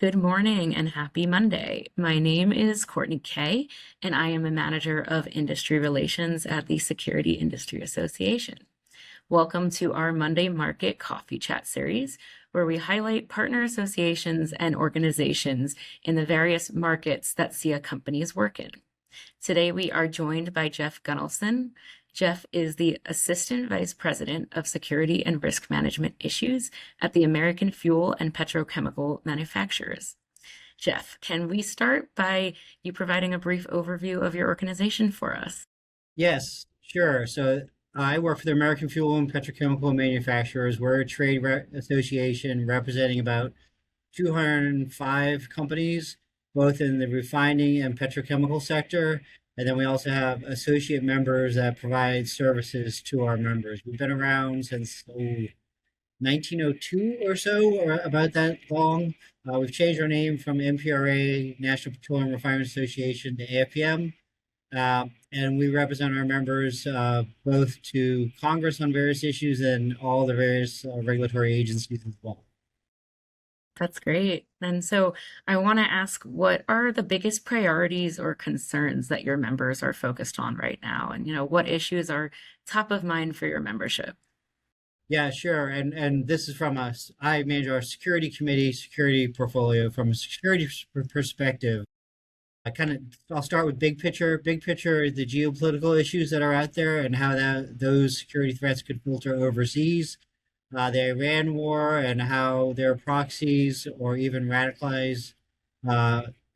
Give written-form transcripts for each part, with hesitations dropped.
Good morning and happy Monday. My name is Courtney Kay, and I am a manager of industry relations at the Security Industry Association. Welcome to our Monday Market Coffee Chat series, where we highlight partner associations and organizations in the various markets that SIA companies work in. Today, we are joined by Jeff Gunnulfsen. Jeff is the Assistant Vice President of Security and Risk Management Issues at the American Fuel and Petrochemical Manufacturers. Jeff, can we start by you providing a brief overview of your organization for us? Yes, sure. So I work for the American Fuel and Petrochemical Manufacturers. We're a association representing about 205 companies, both in the refining and petrochemical sector. And then we also have associate members that provide services to our members. We've been around since 1902 or so, or about that long. We've changed our name from NPRA, National Petroleum Refinery Association, to AFPM. And we represent our members both to Congress on various issues and all the various regulatory agencies as well. That's great. And so I want to ask, what are the biggest priorities or concerns that your members are focused on right now? And, what issues are top of mind for your membership? Yeah, sure. And this is from us. I manage our security committee, security portfolio from a security perspective. I'll start with big picture. Big picture is the geopolitical issues that are out there and how those security threats could filter overseas. The Iran war and how their proxies or even radicalized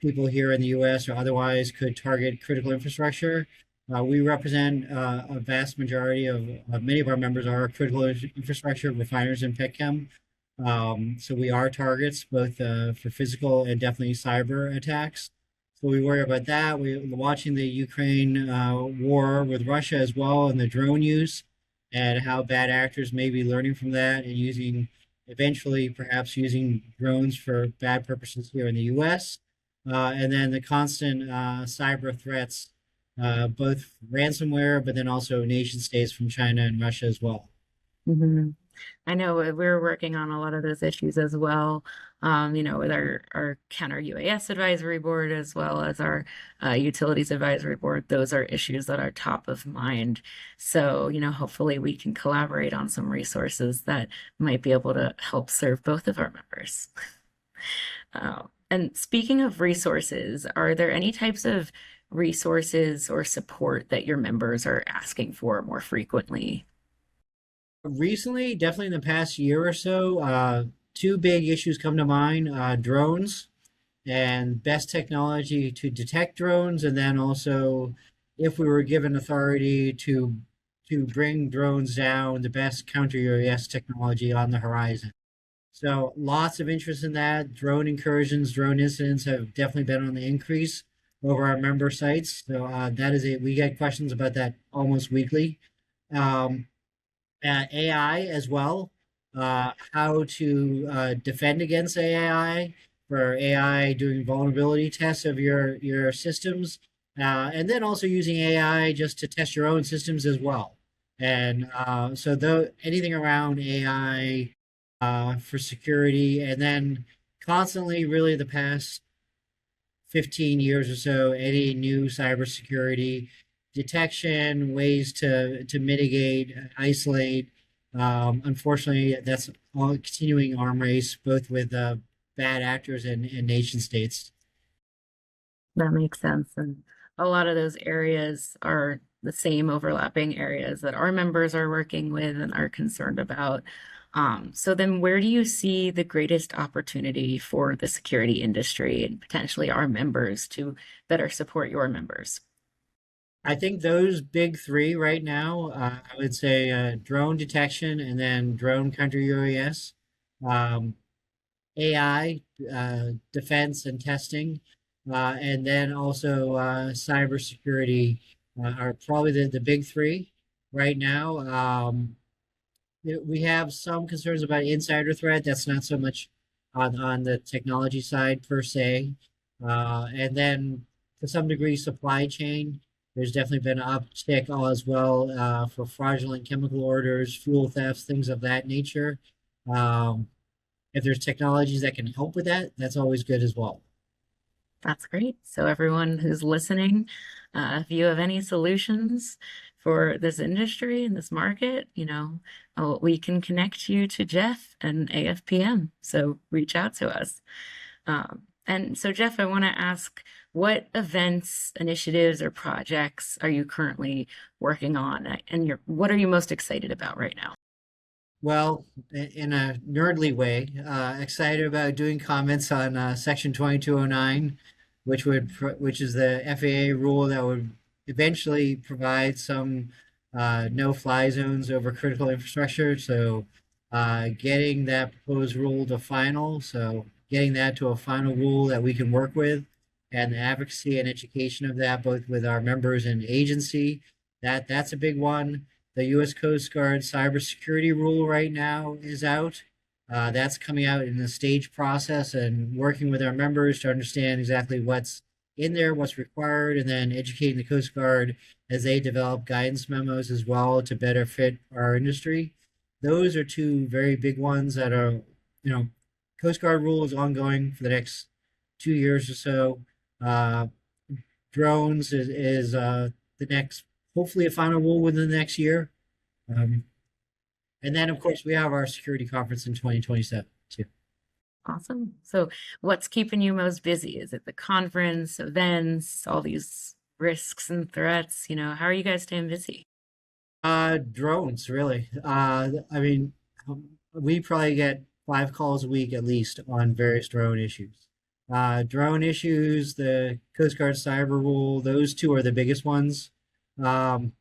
people here in the U.S. or otherwise could target critical infrastructure. We represent a vast majority of many of our members are critical infrastructure, refiners, and petchem. So we are targets both for physical and definitely cyber attacks. So we worry about that. We're watching the Ukraine war with Russia as well and the drone use and how bad actors may be learning from that and eventually perhaps using drones for bad purposes here in the US. And then the constant cyber threats, both ransomware, but then also nation states from China and Russia as well. Mm-hmm. I know we're working on a lot of those issues as well, with our counter UAS advisory board as well as our utilities advisory board. Those are issues that are top of mind. So, hopefully we can collaborate on some resources that might be able to help serve both of our members. And speaking of resources, are there any types of resources or support that your members are asking for more frequently? Recently, definitely in the past year or so, two big issues come to mind: drones and best technology to detect drones, and then also if we were given authority to bring drones down, the best counter UAS technology on the horizon. So lots of interest in that. Drone incursions, drone incidents have definitely been on the increase over our member sites. So that is it. We get questions about that almost weekly. AI as well, how to defend against AI, for AI doing vulnerability tests of your systems, and then also using AI just to test your own systems as well. And so anything around AI for security, and then constantly, really the past 15 years or so, any new cybersecurity detection, ways to mitigate, isolate. Unfortunately, that's all continuing arm race, both with bad actors and nation states. That makes sense. And a lot of those areas are the same overlapping areas that our members are working with and are concerned about. So then where do you see the greatest opportunity for the security industry and potentially our members to better support your members? I think those big three right now, I would say drone detection and then drone counter UAS, AI, defense and testing, and then also cybersecurity are probably the big three right now. We have some concerns about insider threat. That's not so much on the technology side per se. And then to some degree, supply chain. There's definitely been an uptick as well for fraudulent chemical orders, fuel thefts, things of that nature. And if there's technologies that can help with that, that's always good as well. That's great. So everyone who's listening, if you have any solutions for this industry and this market, we can connect you to Jeff and AFPM. So reach out to us. And so, Jeff, I want to ask, what events, initiatives, or projects are you currently working on? And what are you most excited about right now? Well, in a nerdly way, excited about doing comments on Section 2209, which is the FAA rule that would eventually provide some no-fly zones over critical infrastructure. So, getting that proposed rule to final, so getting that to a final rule that we can work with, and the advocacy and education of that, both with our members and agency, that's a big one. The U.S. Coast Guard cybersecurity rule right now is out. That's coming out in the stage process and working with our members to understand exactly what's in there, what's required, and then educating the Coast Guard as they develop guidance memos as well to better fit our industry. Those are two very big ones that are, Coast Guard rule is ongoing for the next 2 years or so. Uh, Drones is the next, hopefully a final rule within the next year. Um, and then, of course, we have our security conference in 2027 too. Awesome. So what's keeping you most busy? Is it the conference, events, all these risks and threats? How are you guys staying busy? Drones, really. I mean, we probably get 5 calls a week at least on various drone issues. Drone issues, the Coast Guard cyber rule, those two are the biggest ones. Um,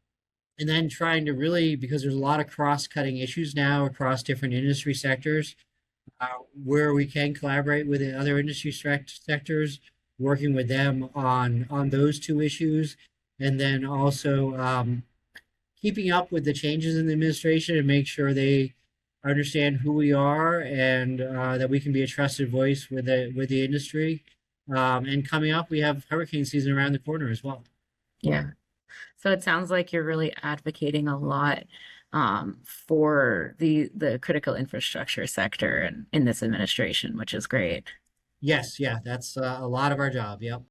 and then trying to really, because there's a lot of cross-cutting issues now across different industry sectors, where we can collaborate with the other industry sectors, working with them on those two issues, and then also keeping up with the changes in the administration and make sure they understand who we are and that we can be a trusted voice with the industry. And coming up, we have hurricane season around the corner as well. Yeah. So it sounds like you're really advocating a lot for the critical infrastructure sector and in this administration, which is great. Yes, yeah, that's a lot of our job. Yep.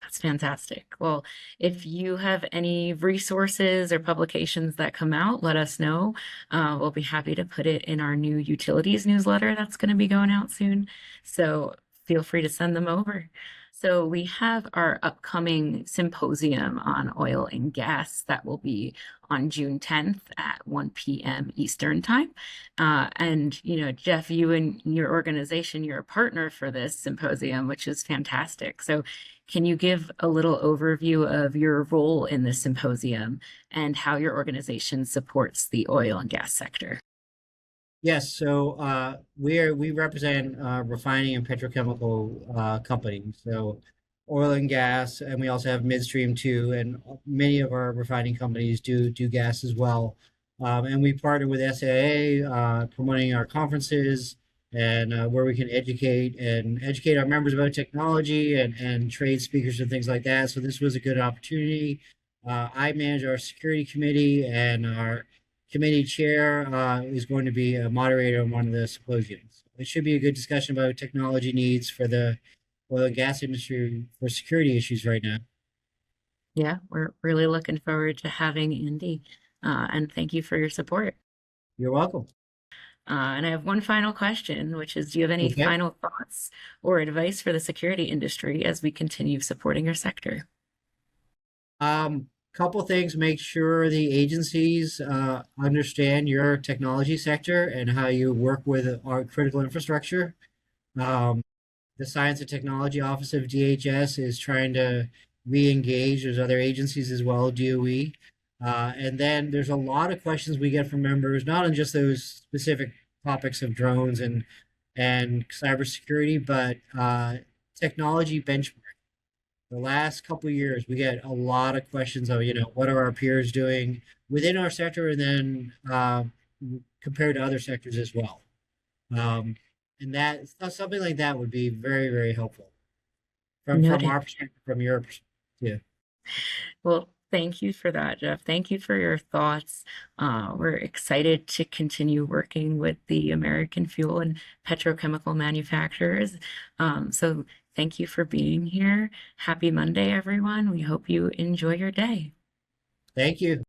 That's fantastic. Well, if you have any resources or publications that come out, let us know. We'll be happy to put it in our new utilities newsletter that's going to be going out soon. So feel free to send them over. So we have our upcoming symposium on oil and gas that will be on June 10th at 1 p.m. Eastern time. And, Jeff, you and your organization, you're a partner for this symposium, which is fantastic. So can you give a little overview of your role in this symposium and how your organization supports the oil and gas sector? Yes, so we represent refining and petrochemical companies, so oil and gas, and we also have midstream too, and many of our refining companies do gas as well. And we partner with SIA, promoting our conferences and where we can educate our members about technology and trade speakers and things like that. So this was a good opportunity. I manage our security committee, and our committee chair is going to be a moderator on one of the symposiums. It should be a good discussion about technology needs for the oil and gas industry for security issues right now. Yeah, we're really looking forward to having Andy, and thank you for your support. You're welcome. And I have one final question, which is, do you have any Okay. final thoughts or advice for the security industry as we continue supporting your sector? Couple things. Make sure the agencies understand your technology sector and how you work with our critical infrastructure. Um, the Science and Technology Office of DHS is trying to re-engage. There's other agencies as well, DOE. And then there's a lot of questions we get from members, not on just those specific topics of drones and cybersecurity, but technology benchmark. The last couple of years, we get a lot of questions of, what are our peers doing within our sector, and then compared to other sectors as well. And that something like that would be very, very helpful from Noted. our perspective, from your perspective. Yeah. Well, Thank you for that, Jeff. Thank you for your thoughts. We're excited to continue working with the American fuel and petrochemical manufacturers. So thank you for being here. Happy Monday, everyone. We hope you enjoy your day. Thank you.